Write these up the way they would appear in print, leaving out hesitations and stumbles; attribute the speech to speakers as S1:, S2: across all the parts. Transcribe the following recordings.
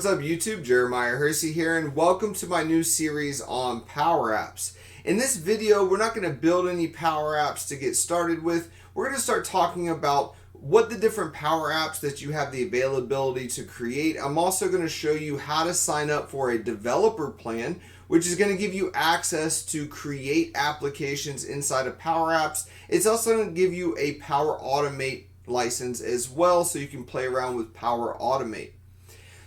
S1: What's up YouTube? Jeremiah Hersey here, and welcome to my new series on Power Apps. In this video, we're not going to build any Power Apps to get started with. We're going to start talking about what the different Power Apps that you have the availability to create. I'm also going to show you how to sign up for a developer plan, which is going to give you access to create applications inside of Power Apps. It's also going to give you a Power Automate license as well, so you can play around with Power Automate.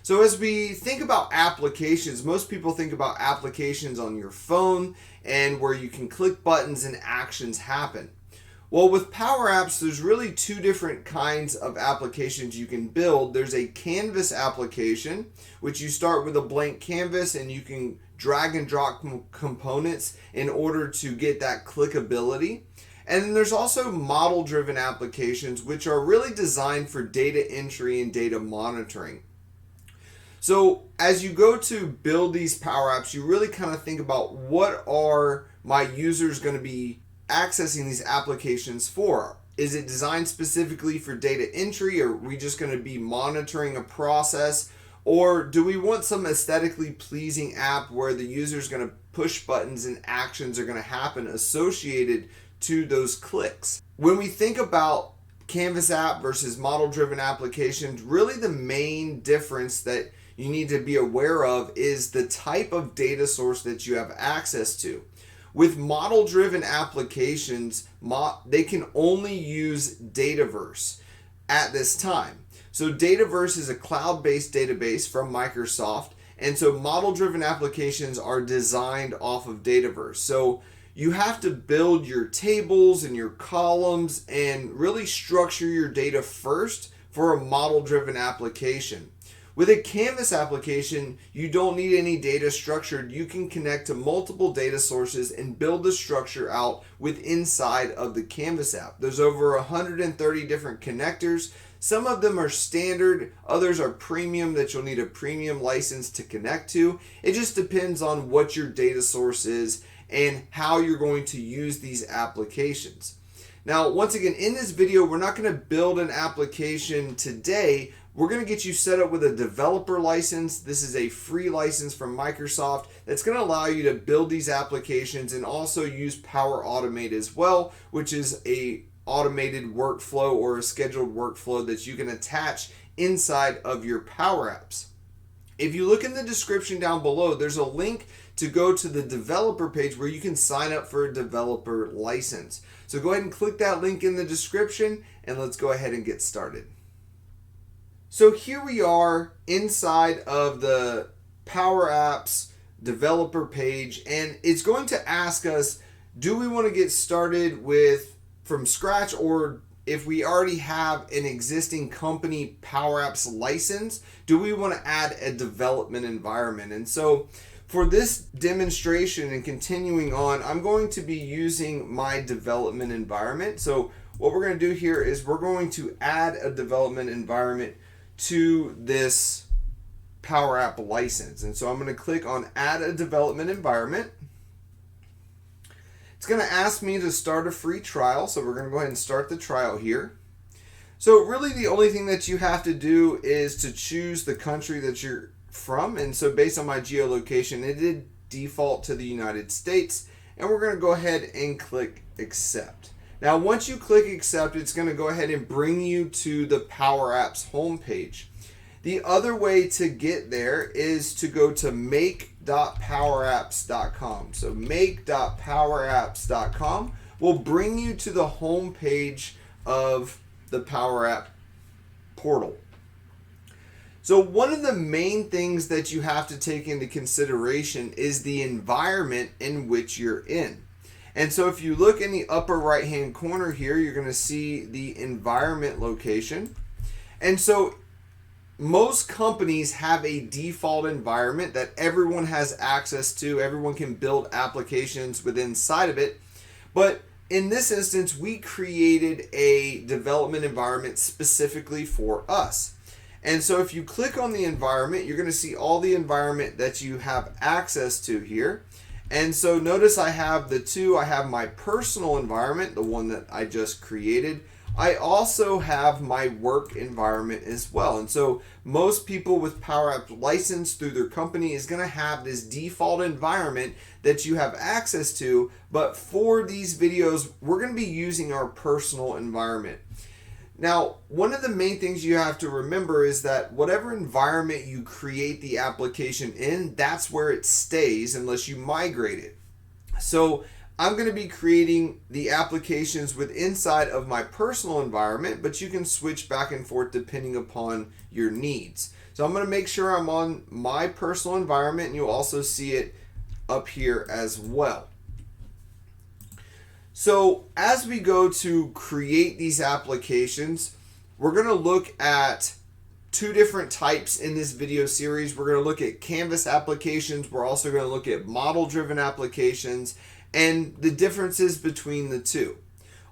S1: So as we think about applications, most people think about applications on your phone and where you can click buttons and actions happen. Well, with Power Apps, there's really two different kinds of applications you can build. There's a canvas application, which you start with a blank canvas and you can drag and drop components in order to get that clickability. And then there's also model-driven applications, which are really designed for data entry and data monitoring. So as you go to build these Power Apps, you really kind of think about what are my users going to be accessing these applications for. Is it designed specifically for data entry, or are we just going to be monitoring a process? Or do we want some aesthetically pleasing app where the user is going to push buttons and actions are going to happen associated to those clicks? When we think about Canvas app versus model-driven applications, really the main difference that you need to be aware of is the type of data source that you have access to. With model-driven applications, they can only use Dataverse at this time. So Dataverse is a cloud-based database from Microsoft, and so model-driven applications are designed off of Dataverse. So you have to build your tables and your columns and really structure your data first for a model-driven application. With a Canvas application, you don't need any data structured. You can connect to multiple data sources and build the structure out with inside of the Canvas app. There's over 130 different connectors. Some of them are standard, others are premium that you'll need a premium license to connect to. It just depends on what your data source is and how you're going to use these applications. Now, once again, in this video, we're not going to build an application today. We're going to get you set up with a developer license. This is a free license from Microsoft that's going to allow you to build these applications and also use Power Automate as well, which is a automated workflow or a scheduled workflow that you can attach inside of your Power Apps. If you look in the description down below, there's a link to go to the developer page where you can sign up for a developer license. So go ahead and click that link in the description and let's go ahead and get started. So here we are inside of the Power Apps developer page, and it's going to ask us, do we want to get started with from scratch, or if we already have an existing company Power Apps license, do we want to add a development environment? And so for this demonstration and continuing on, I'm going to be using my development environment. So what we're going to do here is we're going to add a development environment to this Power App license. And so I'm going to click on Add a Development Environment. It's going to ask me to start a free trial, so we're going to go ahead and start the trial here. So really the only thing that you have to do is to choose the country that you're from, and so based on my geolocation, it did default to the United States, and we're going to go ahead and click Accept. Now, once you click Accept, it's going to go ahead and bring you to the Power Apps homepage. The other way to get there is to go to make.powerapps.com. So make.powerapps.com will bring you to the homepage of the Power App portal. So one of the main things that you have to take into consideration is the environment in which you're in. And so if you look in the upper right hand corner here, you're going to see the environment location. And so most companies have a default environment that everyone has access to. Everyone can build applications within inside of it. But in this instance, we created a development environment specifically for us. And so if you click on the environment, you're going to see all the environment that you have access to here. And so notice I have the two. I have my personal environment, the one that I just created. I also have my work environment as well. And so most people with Power Apps license through their company is going to have this default environment that you have access to. But for these videos, we're going to be using our personal environment. Now, one of the main things you have to remember is that whatever environment you create the application in, that's where it stays unless you migrate it. So I'm going to be creating the applications with inside of my personal environment, but you can switch back and forth depending upon your needs. So I'm going to make sure I'm on my personal environment, and you'll also see it up here as well. So as we go to create these applications, we're going to look at two different types in this video series. We're going to look at canvas applications. We're also going to look at model-driven applications and the differences between the two.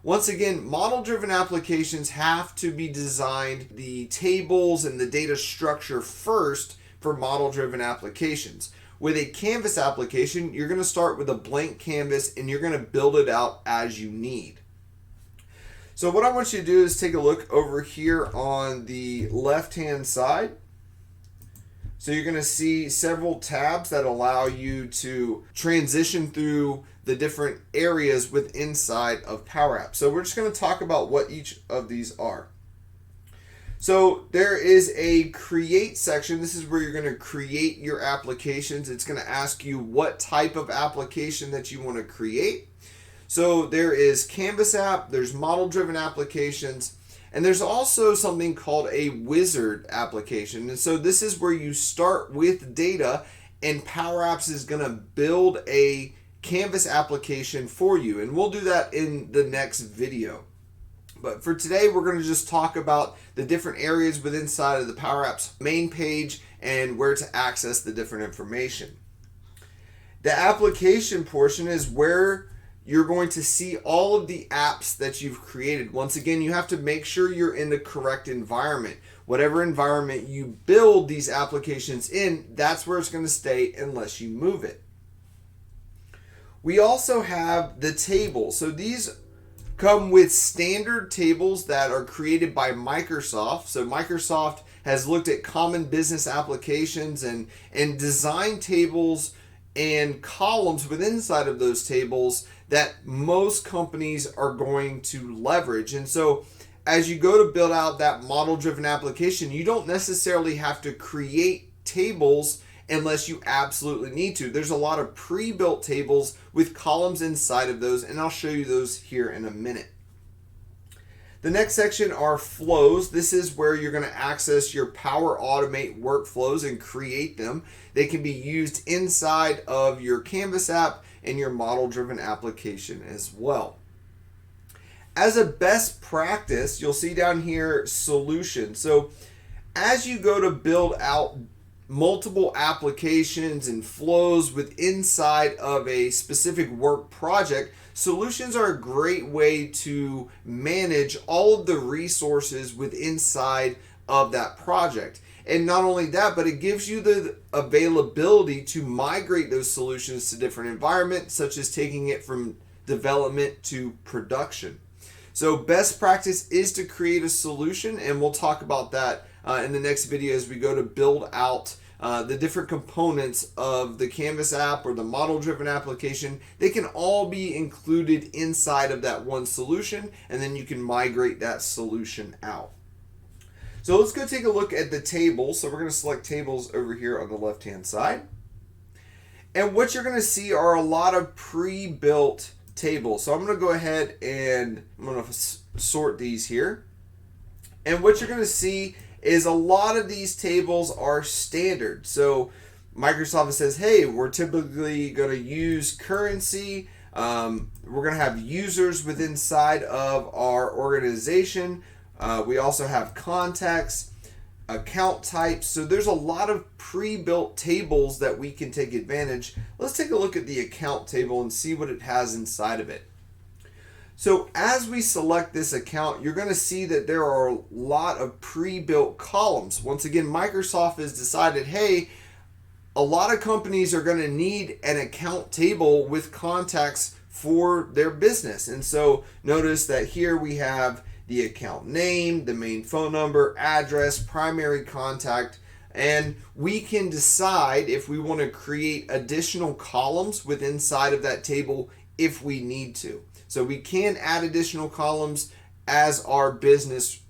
S1: Once again, model-driven applications have to be designed, the tables and the data structure first for model-driven applications. With a canvas application, you're going to start with a blank canvas and you're going to build it out as you need. So what I want you to do is take a look over here on the left-hand side. So you're going to see several tabs that allow you to transition through the different areas with inside of Power Apps. So we're just going to talk about what each of these are. So there is a create section. This is where you're going to create your applications. It's going to ask you what type of application that you want to create. So there is Canvas app, there's model-driven applications, and there's also something called a wizard application. And so this is where you start with data, and Power Apps is going to build a Canvas application for you. And we'll do that in the next video. But for today, we're going to just talk about the different areas within inside of the Power Apps main page and where to access the different information. The application portion is where you're going to see all of the apps that you've created. Once again, you have to make sure you're in the correct environment. Whatever environment you build these applications in, that's where it's going to stay unless you move it. We also have the tables. So these come with standard tables that are created by Microsoft. So Microsoft has looked at common business applications and designed tables and columns within inside of those tables that most companies are going to leverage. And so as you go to build out that model-driven application, you don't necessarily have to create tables unless you absolutely need to. There's a lot of pre-built tables with columns inside of those, and I'll show you those here in a minute. The next section are flows. This is where you're going to access your Power Automate workflows and create them. They can be used inside of your Canvas app and your model-driven application as well. As a best practice, you'll see down here solution. So as you go to build out multiple applications and flows with inside of a specific work project, solutions are a great way to manage all of the resources with inside of that project. And not only that, but it gives you the availability to migrate those solutions to different environments, such as taking it from development to production. So best practice is to create a solution, and we'll talk about that in the next video as we go to build out the different components of the Canvas app or the model-driven application. They can all be included inside of that one solution, and then you can migrate that solution out. So let's go take a look at the tables. So we're going to select tables over here on the left-hand side. And what you're going to see are a lot of pre-built tables. So I'm going to go ahead and I'm going to sort these here. And what you're going to see is a lot of these tables are standard. So Microsoft says, hey, we're typically going to use currency. We're going to have users within inside of our organization. We also have contacts, account types. So there's a lot of pre-built tables that we can take advantage. Let's take a look at the account table and see what it has inside of it. So as we select this account, you're going to see that there are a lot of pre-built columns. Once again, Microsoft has decided, hey, a lot of companies are going to need an account table with contacts for their business. And so notice that here we have the account name, the main phone number, address, primary contact, and we can decide if we want to create additional columns within inside of that table if we need to. So we can add additional columns as our business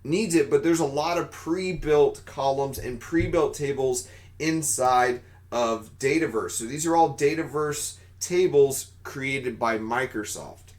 S1: needs it, but there's a lot of pre-built columns and pre-built tables inside of Dataverse. So these are all Dataverse tables created by Microsoft.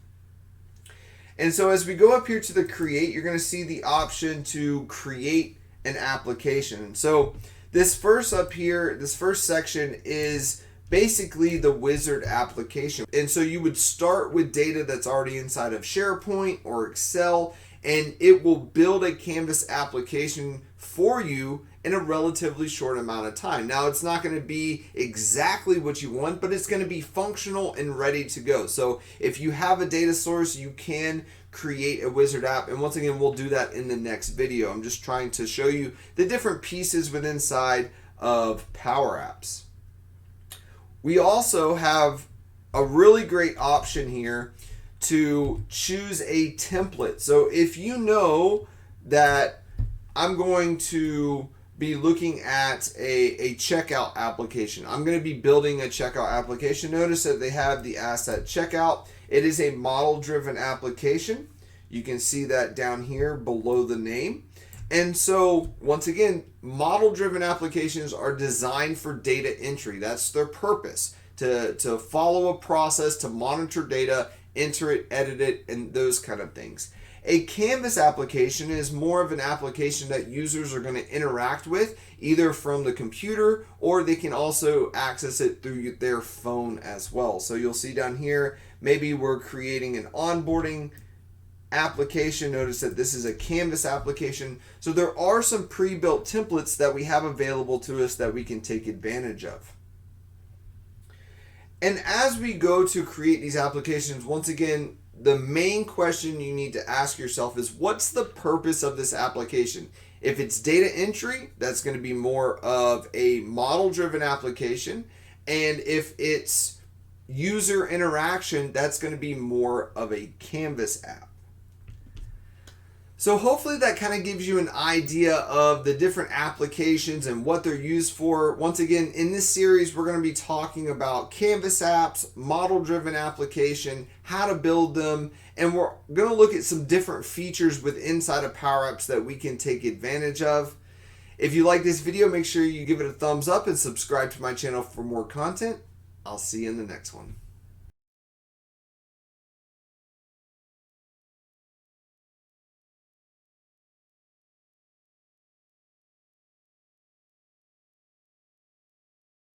S1: And so as we go up here to the create, you're going to see the option to create an application. So this first up here, this first section is basically the wizard application. And so you would start with data that's already inside of SharePoint or Excel, and it will build a Canvas application for you in a relatively short amount of time. Now, it's not going to be exactly what you want, but it's going to be functional and ready to go. So if you have a data source, you can create a wizard app. And once again, we'll do that in the next video. I'm just trying to show you the different pieces within inside of Power Apps. We also have a really great option here to choose a template. So if you know that I'm going to be looking at a checkout application, I'm going to be building a checkout application. Notice that they have the asset checkout. It is a model-driven application. You can see that down here below the name. And so, once again, model-driven applications are designed for data entry. That's their purpose, to follow a process, to monitor data, enter it, edit it, and those kind of things. A Canvas application is more of an application that users are going to interact with, either from the computer, or they can also access it through their phone as well. So you'll see down here, maybe we're creating an onboarding application. Notice that this is a Canvas application. So there are some pre-built templates that we have available to us that we can take advantage of. And as we go to create these applications, once again, the main question you need to ask yourself is, what's the purpose of this application? If it's data entry, that's going to be more of a model-driven application. And if it's user interaction, that's going to be more of a Canvas app. So hopefully that kind of gives you an idea of the different applications and what they're used for. Once again, in this series, we're going to be talking about Canvas apps, model-driven application, how to build them, and we're going to look at some different features with inside of Power Apps that we can take advantage of. If you like this video, make sure you give it a thumbs up and subscribe to my channel for more content. I'll see you in the next one.